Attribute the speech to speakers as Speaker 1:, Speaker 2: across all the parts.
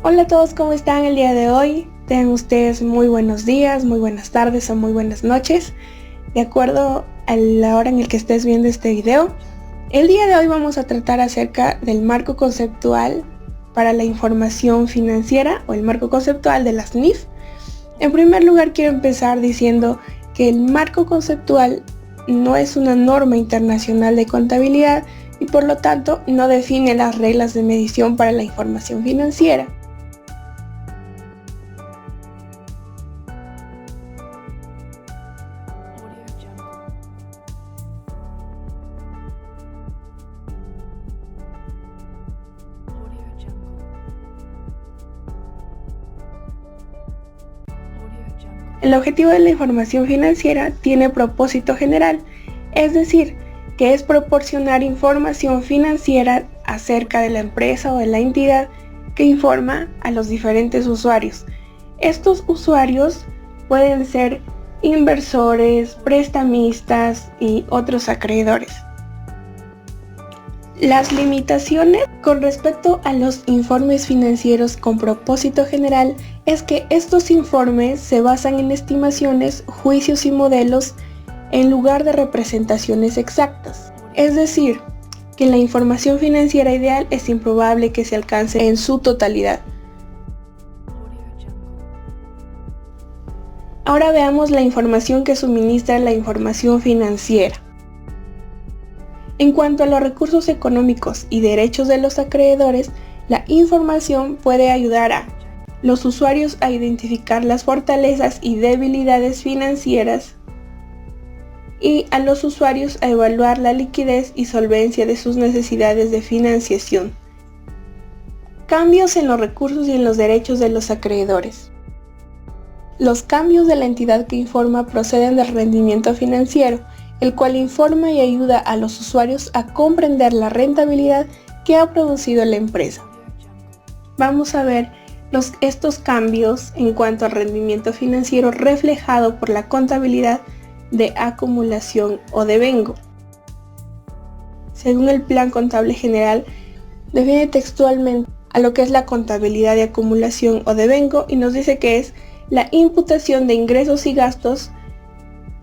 Speaker 1: Hola a todos, ¿cómo están el día de hoy? Tengan ustedes muy buenos días, muy buenas tardes o muy buenas noches, de acuerdo a la hora en la que estés viendo este video. El día de hoy vamos a tratar acerca del marco conceptual para la información financiera o el marco conceptual de las NIF. En primer lugar, quiero empezar diciendo que el marco conceptual no es una norma internacional de contabilidad y por lo tanto no define las reglas de medición para la información financiera. El objetivo de la información financiera tiene propósito general, es decir, que es proporcionar información financiera acerca de la empresa o de la entidad que informa a los diferentes usuarios. Estos usuarios pueden ser inversores, prestamistas y otros acreedores. Las limitaciones con respecto a los informes financieros con propósito general es que estos informes se basan en estimaciones, juicios y modelos en lugar de representaciones exactas. Es decir, que la información financiera ideal es improbable que se alcance en su totalidad. Ahora veamos la información que suministra la información financiera. En cuanto a los recursos económicos y derechos de los acreedores, la información puede ayudar a los usuarios a identificar las fortalezas y debilidades financieras y a los usuarios a evaluar la liquidez y solvencia de sus necesidades de financiación. Cambios en los recursos y en los derechos de los acreedores. Los cambios de la entidad que informa proceden del rendimiento financiero, el cual informa y ayuda a los usuarios a comprender la rentabilidad que ha producido la empresa. Vamos a ver estos cambios en cuanto al rendimiento financiero reflejado por la contabilidad de acumulación o devengo. Según el Plan Contable General, define textualmente a lo que es la contabilidad de acumulación o devengo y nos dice que es la imputación de ingresos y gastos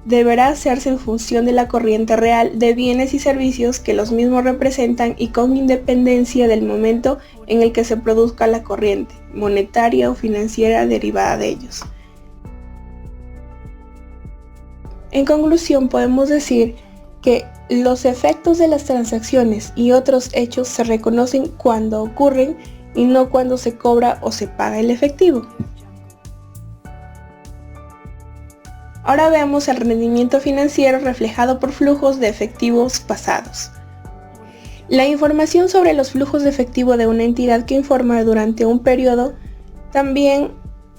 Speaker 1: deberá hacerse en función de la corriente real de bienes y servicios que los mismos representan y con independencia del momento en el que se produzca la corriente monetaria o financiera derivada de ellos. En conclusión, podemos decir que los efectos de las transacciones y otros hechos se reconocen cuando ocurren y no cuando se cobra o se paga el efectivo. Ahora veamos el rendimiento financiero reflejado por flujos de efectivos pasados. La información sobre los flujos de efectivo de una entidad que informa durante un periodo también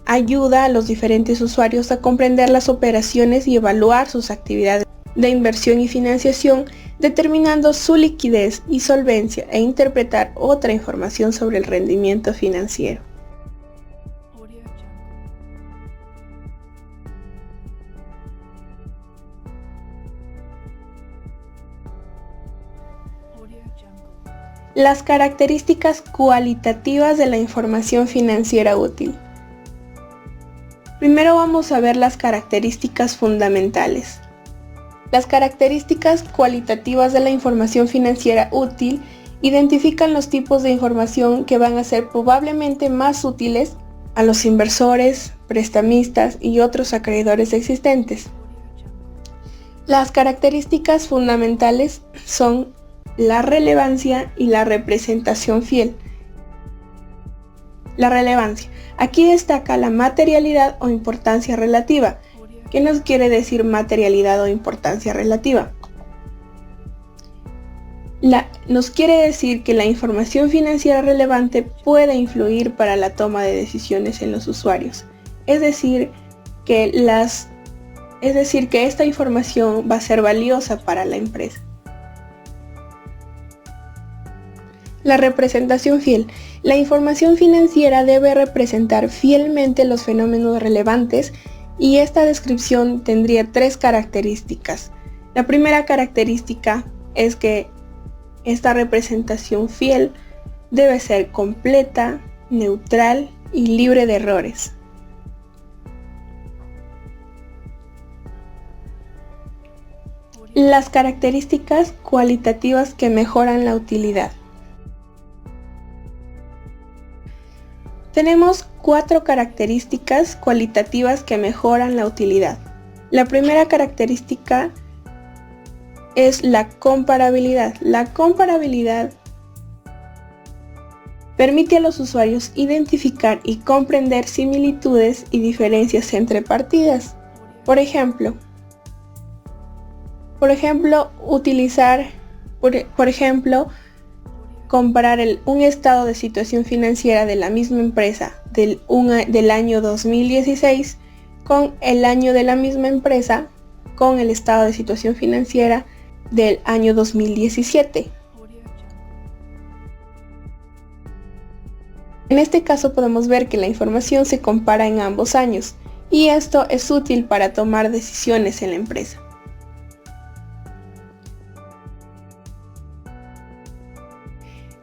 Speaker 1: ayuda a los diferentes usuarios a comprender las operaciones y evaluar sus actividades de inversión y financiación, determinando su liquidez y solvencia e interpretar otra información sobre el rendimiento financiero. Las características cualitativas de la información financiera útil. Primero vamos a ver las características fundamentales. Las características cualitativas de la información financiera útil identifican los tipos de información que van a ser probablemente más útiles a los inversores, prestamistas y otros acreedores existentes. Las características fundamentales son la relevancia y la representación fiel. La relevancia. Aquí destaca la materialidad o importancia relativa. ¿Qué nos quiere decir materialidad o importancia relativa? Nos quiere decir que la información financiera relevante puede influir para la toma de decisiones en los usuarios. Es decir, que esta información va a ser valiosa para la empresa. La representación fiel. La información financiera debe representar fielmente los fenómenos relevantes y esta descripción tendría tres características. La primera característica es que esta representación fiel debe ser completa, neutral y libre de errores. Las características cualitativas que mejoran la utilidad. Tenemos 4 características cualitativas que mejoran la utilidad. La primera característica es la comparabilidad. La comparabilidad permite a los usuarios identificar y comprender similitudes y diferencias entre partidas. Por ejemplo, comparar un estado de situación financiera de la misma empresa del año 2016 con el año de la misma empresa con el estado de situación financiera del año 2017. En este caso podemos ver que la información se compara en ambos años y esto es útil para tomar decisiones en la empresa.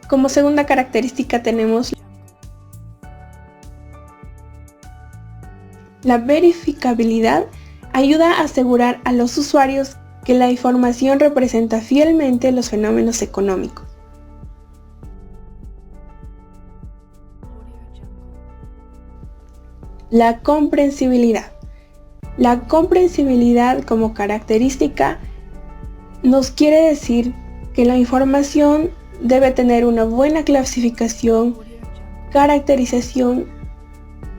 Speaker 1: Como segunda característica tenemos la verificabilidad. Ayuda a asegurar a los usuarios que la información representa fielmente los fenómenos económicos. La comprensibilidad. La comprensibilidad como característica nos quiere decir que la información debe tener una buena clasificación, caracterización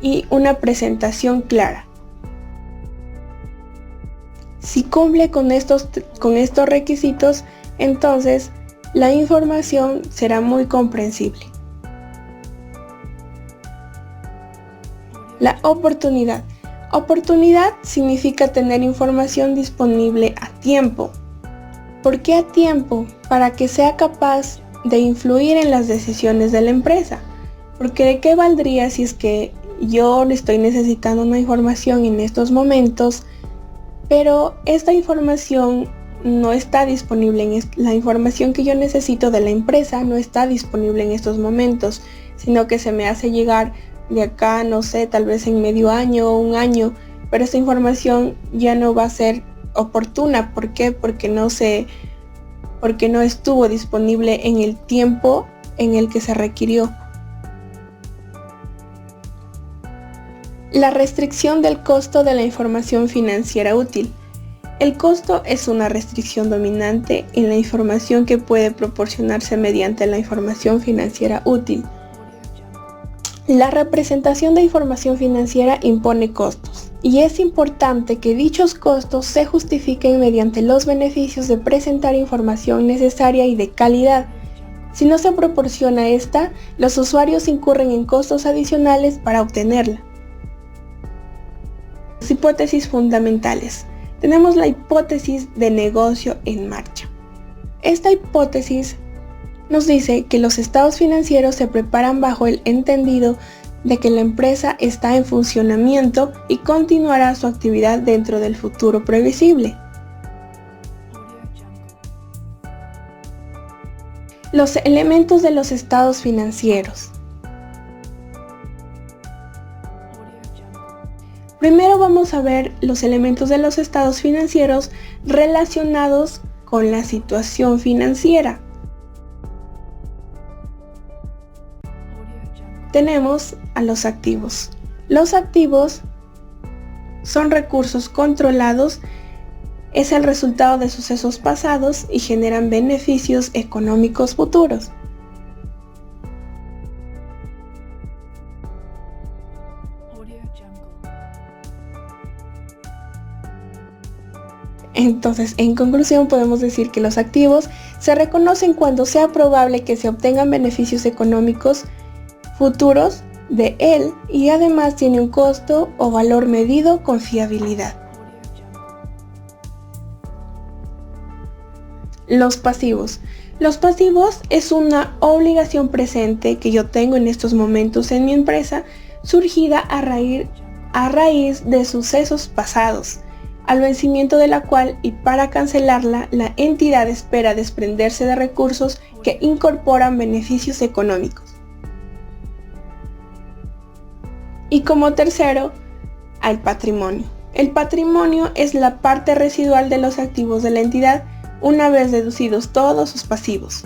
Speaker 1: y una presentación clara. Si cumple con estos requisitos, entonces la información será muy comprensible. La oportunidad. Oportunidad significa tener información disponible a tiempo. ¿Por qué a tiempo? Para que sea capaz de influir en las decisiones de la empresa. Porque ¿de qué valdría si es que yo estoy necesitando una información en estos momentos, pero esta información no está disponible, la información que yo necesito de la empresa no está disponible en estos momentos, sino que se me hace llegar de acá, no sé, tal vez en medio año o un año, pero esta información ya no va a ser oportuna. ¿Por qué? Porque no estuvo disponible en el tiempo en el que se requirió. La restricción del costo de la información financiera útil. El costo es una restricción dominante en la información que puede proporcionarse mediante la información financiera útil. La representación de información financiera impone costos, y es importante que dichos costos se justifiquen mediante los beneficios de presentar información necesaria y de calidad. Si no se proporciona esta, los usuarios incurren en costos adicionales para obtenerla. Las hipótesis fundamentales. Tenemos la hipótesis de negocio en marcha. Esta hipótesis nos dice que los estados financieros se preparan bajo el entendido de que la empresa está en funcionamiento y continuará su actividad dentro del futuro previsible. Los elementos de los estados financieros. Primero vamos a ver los elementos de los estados financieros relacionados con la situación financiera. Tenemos a los activos. Los activos son recursos controlados, es el resultado de sucesos pasados y generan beneficios económicos futuros. Entonces, en conclusión, podemos decir que los activos se reconocen cuando sea probable que se obtengan beneficios económicos futuros de él y además tiene un costo o valor medido con fiabilidad. Los pasivos. Los pasivos es una obligación presente que yo tengo en estos momentos en mi empresa, surgida a raíz de sucesos pasados, al vencimiento de la cual y para cancelarla, la entidad espera desprenderse de recursos que incorporan beneficios económicos. Y como tercero, al patrimonio. El patrimonio es la parte residual de los activos de la entidad una vez deducidos todos sus pasivos.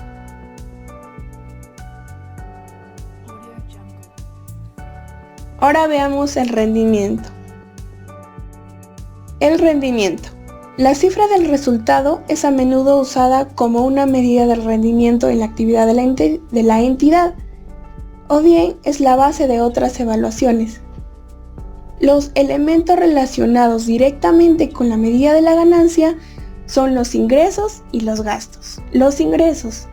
Speaker 1: Ahora veamos el rendimiento. El rendimiento. La cifra del resultado es a menudo usada como una medida del rendimiento en la actividad de la entidad, o bien es la base de otras evaluaciones. Los elementos relacionados directamente con la medida de la ganancia son los ingresos y los gastos. Los ingresos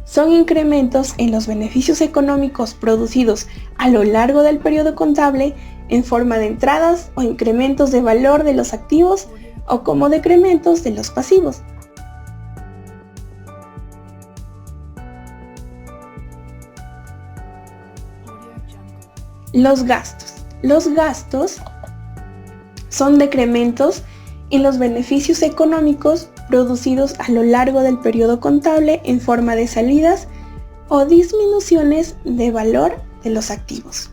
Speaker 1: son incrementos en los beneficios económicos producidos a lo largo del periodo contable en forma de entradas o incrementos de valor de los activos o como decrementos de los pasivos. Los gastos son decrementos en los beneficios económicos producidos a lo largo del periodo contable en forma de salidas o disminuciones de valor de los activos.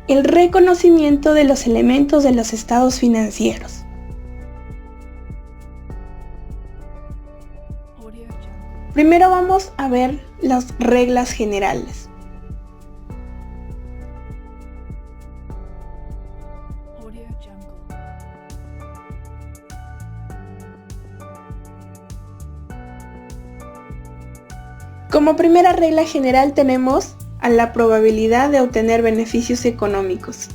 Speaker 1: El reconocimiento de los elementos de los estados financieros. Primero vamos a ver las reglas generales. Como primera regla general tenemos a la probabilidad de obtener beneficios económicos,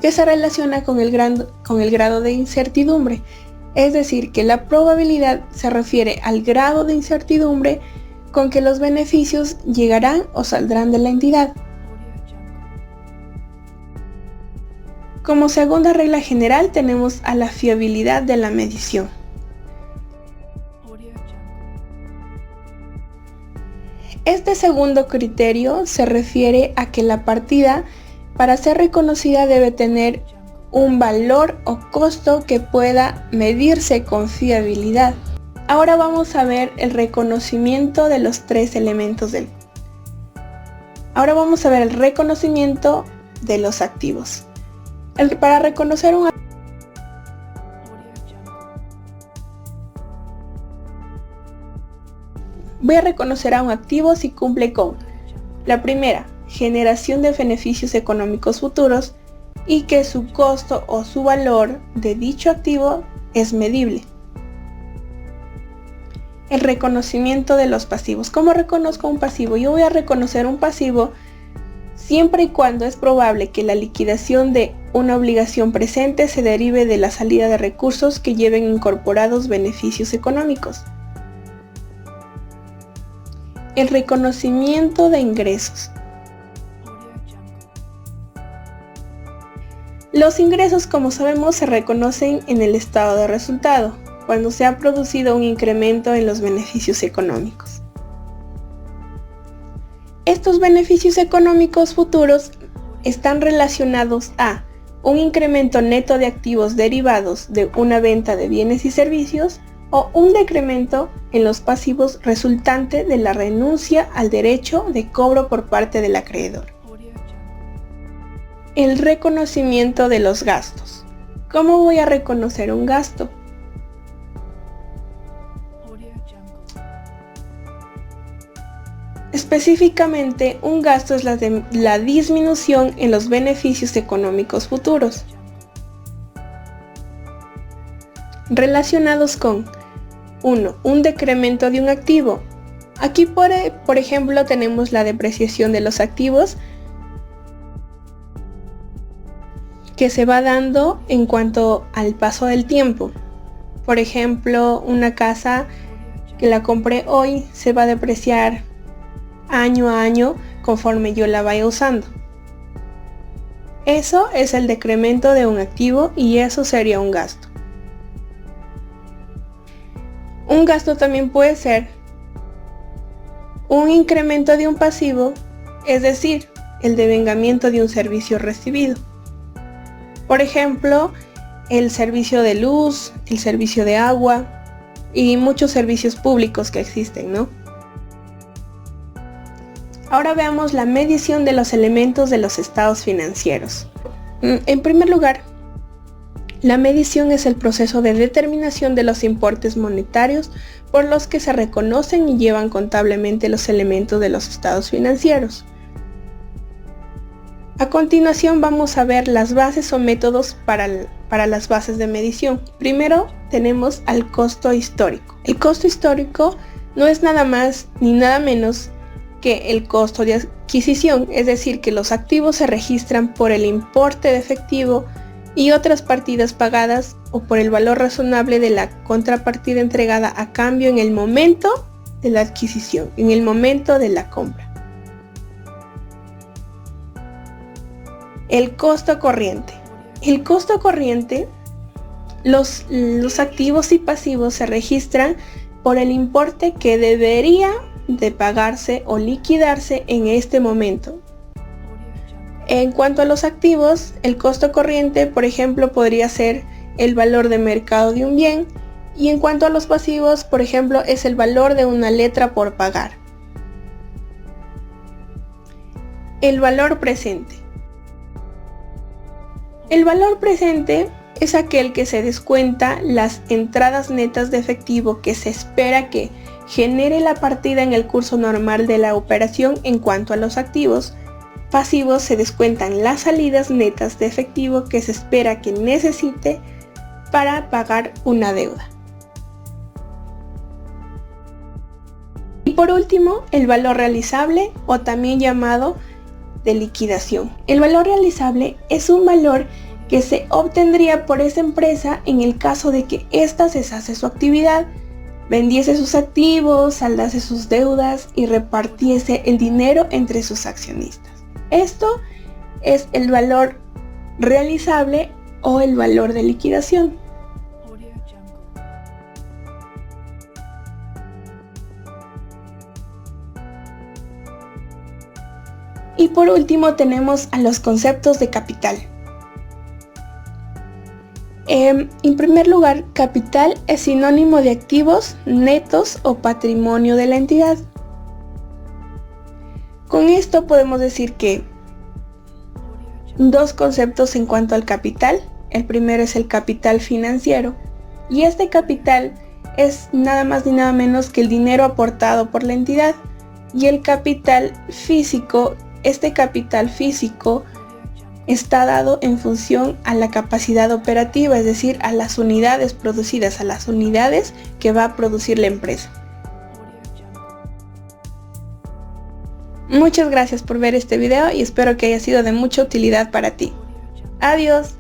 Speaker 1: que se relaciona con el grado de incertidumbre. Es decir, que la probabilidad se refiere al grado de incertidumbre con que los beneficios llegarán o saldrán de la entidad. Como segunda regla general tenemos a la fiabilidad de la medición. Este segundo criterio se refiere a que la partida, para ser reconocida, debe tener un valor o costo que pueda medirse con fiabilidad. Ahora vamos a ver el reconocimiento de los tres elementos Ahora vamos a ver el reconocimiento de los activos. Para reconocer un voy a reconocer a un activo si cumple con la primera, generación de beneficios económicos futuros, y que su costo o su valor de dicho activo es medible. El reconocimiento de los pasivos. ¿Cómo reconozco un pasivo? Yo voy a reconocer un pasivo siempre y cuando es probable que la liquidación de una obligación presente se derive de la salida de recursos que lleven incorporados beneficios económicos. El reconocimiento de ingresos. Los ingresos, como sabemos, se reconocen en el estado de resultado, cuando se ha producido un incremento en los beneficios económicos. Estos beneficios económicos futuros están relacionados a un incremento neto de activos derivados de una venta de bienes y servicios o un decremento en los pasivos resultante de la renuncia al derecho de cobro por parte del acreedor. El reconocimiento de los gastos. ¿Cómo voy a reconocer un gasto? Específicamente, un gasto es la disminución en los beneficios económicos futuros, relacionados con 1. Un decremento de un activo. Aquí, por ejemplo, tenemos la depreciación de los activos, que se va dando en cuanto al paso del tiempo. Por ejemplo, una casa que la compré hoy se va a depreciar año a año conforme yo la vaya usando. Eso es el decremento de un activo y eso sería un gasto. Un gasto también puede ser un incremento de un pasivo, es decir, el devengamiento de un servicio recibido. Por ejemplo, el servicio de luz, el servicio de agua y muchos servicios públicos que existen, ¿no? Ahora veamos la medición de los elementos de los estados financieros. En primer lugar, la medición es el proceso de determinación de los importes monetarios por los que se reconocen y llevan contablemente los elementos de los estados financieros. A continuación vamos a ver las bases o métodos para las bases de medición. Primero tenemos al costo histórico. El costo histórico no es nada más ni nada menos que el costo de adquisición, es decir, que los activos se registran por el importe de efectivo y otras partidas pagadas o por el valor razonable de la contrapartida entregada a cambio en el momento de la adquisición, en el momento de la compra. El costo corriente. El costo corriente, los activos y pasivos se registran por el importe que debería de pagarse o liquidarse en este momento. En cuanto a los activos, el costo corriente, por ejemplo, podría ser el valor de mercado de un bien, y en cuanto a los pasivos, por ejemplo, es el valor de una letra por pagar. El valor presente. El valor presente es aquel que se descuenta las entradas netas de efectivo que se espera que genere la partida en el curso normal de la operación. En cuanto a los activos pasivos, se descuentan las salidas netas de efectivo que se espera que necesite para pagar una deuda. Y por último, el valor realizable, o también llamado de liquidación. El valor realizable es un valor que se obtendría por esa empresa en el caso de que ésta cesase su actividad, vendiese sus activos, saldase sus deudas y repartiese el dinero entre sus accionistas. Esto es el valor realizable o el valor de liquidación. Y por último tenemos a los conceptos de capital. En primer lugar, capital es sinónimo de activos netos o patrimonio de la entidad. Con esto podemos decir que dos conceptos en cuanto al capital. El primero es el capital financiero, y este capital es nada más ni nada menos que el dinero aportado por la entidad. Y el capital físico, este capital físico está dado en función a la capacidad operativa, es decir, a las unidades producidas, a las unidades que va a producir la empresa. Muchas gracias por ver este video y espero que haya sido de mucha utilidad para ti. Adiós.